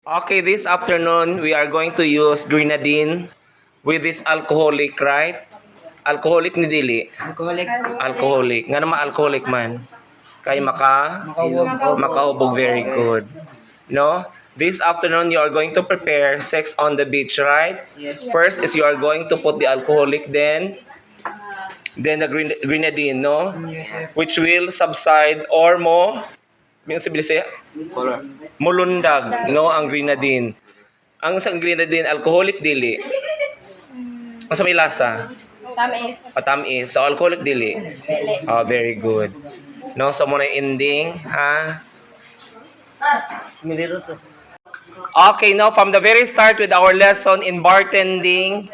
Okay, this afternoon we are going to use grenadine with this alcoholic, right? Alcoholic ni dili. Alcoholic. Alcoholic. Nga naman alcoholic man. Kay makahubog very good. No? This afternoon you are going to prepare sex on the beach, right? Yes. First is you are going to put the alcoholic, then the grenadine, no? Yes. Which will subside or mulundag, no, ang grenadine. Ang isang grenadine, alcoholic dili. Masa may lasa? Tamis. Tamis. So, alcoholic dili. Dili. Oh, very good. No, so muna ending, ha? Okay, now from the very start with our lesson in bartending.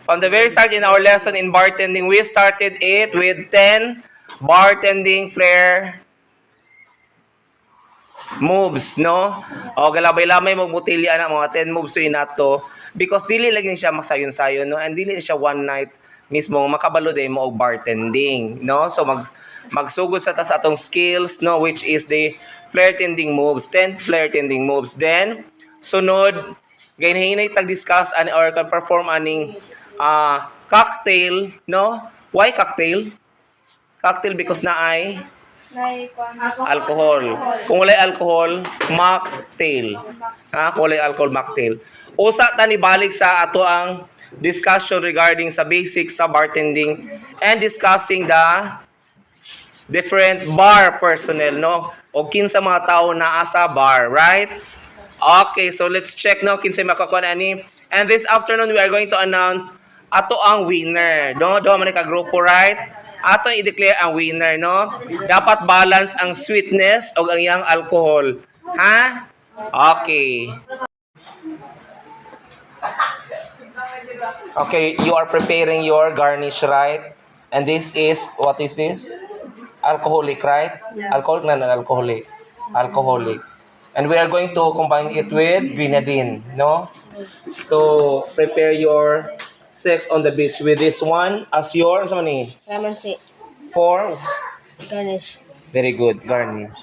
From the very start in our lesson in bartending, we started it with 10 bartending flair moves, no? O galabay-lamay mo butilya na mga 10 moves yun nato because dili lagi siya masayon-sayon, no? And dili siya one night mismo makabalo day mo og bartending, no? So magsugod sa atong skills, no, which is the flirtending moves, 10 flirtending moves. Then sunod gahinay tag-discuss or can perform aning cocktail, no? Why cocktail? Cocktail because na ay alcohol. Kung walay alcohol, mocktail. Kung walay alcohol, mocktail. Usa ta ni balik sa ato ang discussion regarding sa basics sa bartending and discussing the different bar personnel, no? O kinsa mga tao naa sa bar, right? Okay, so let's check no kinsa makakuha ani. And this afternoon we are going to announce ato ang winner, no? Do man ka grupo, right? Ato i-declare ang winner, no? Dapat balance ang sweetness o ang iyang alcohol. Ha? Okay. Okay, you are preparing your garnish, right? And this is, what is this? Alcoholic, right? Yeah. Alcoholic na alcoholic. Alcoholic. And we are going to combine it with grenadine, no? To prepare your sex on the beach with this one as yours, money. Calamansi. For Garnish. very good garnish.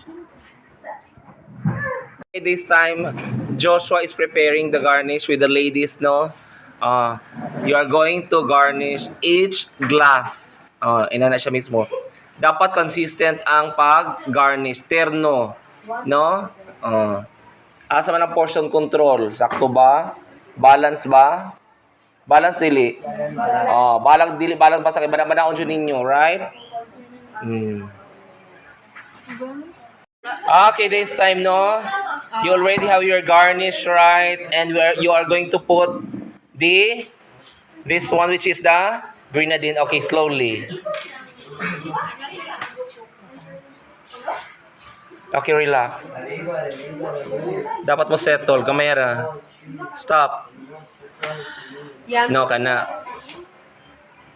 This time, Joshua is preparing the garnish with the ladies, no? You are going to garnish each glass. Ina na siya mismo. Dapat consistent ang pag-garnish. Terno, no? Asa man ang portion control? Sakto ba? Balance ba? Balance dili. Balang ba sa kay banaon jud ninyo, right? Okay, this time, no? You already have your garnish, right? And you are going to put this one, which is the grenadine. Okay, slowly. Okay, relax. Dapat mo settle. Gamay ra. Stop. No, kana.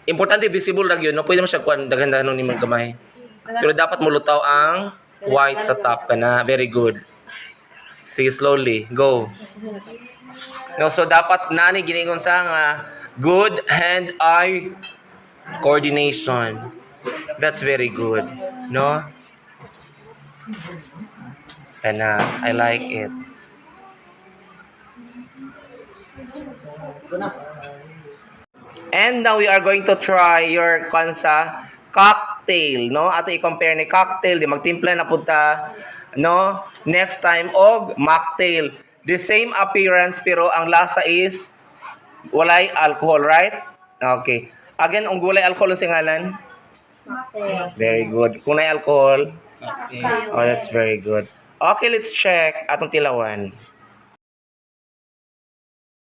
Importante visible lang yun. No? Pwede mo siya kuhan. Daghan-daghan ni mga gamay. Pero dapat mulutaw ang white sa top ka na. Very good. Sige, slowly. Go. No, so dapat nani giningon sa nga good hand-eye coordination. That's very good. No? Kana, I like it. And now we are going to try your kansa cocktail, no? Ato i-compare ni cocktail, di magtimpla na punta, no? Next time og mocktail. The same appearance pero ang lasa is walay alcohol, right? Okay. Again, ang walay alcohol sa ngalan? Mocktail. Very good. Kung na alcohol? Cocktail. Oh, that's very good. Okay, let's check atong tilawan.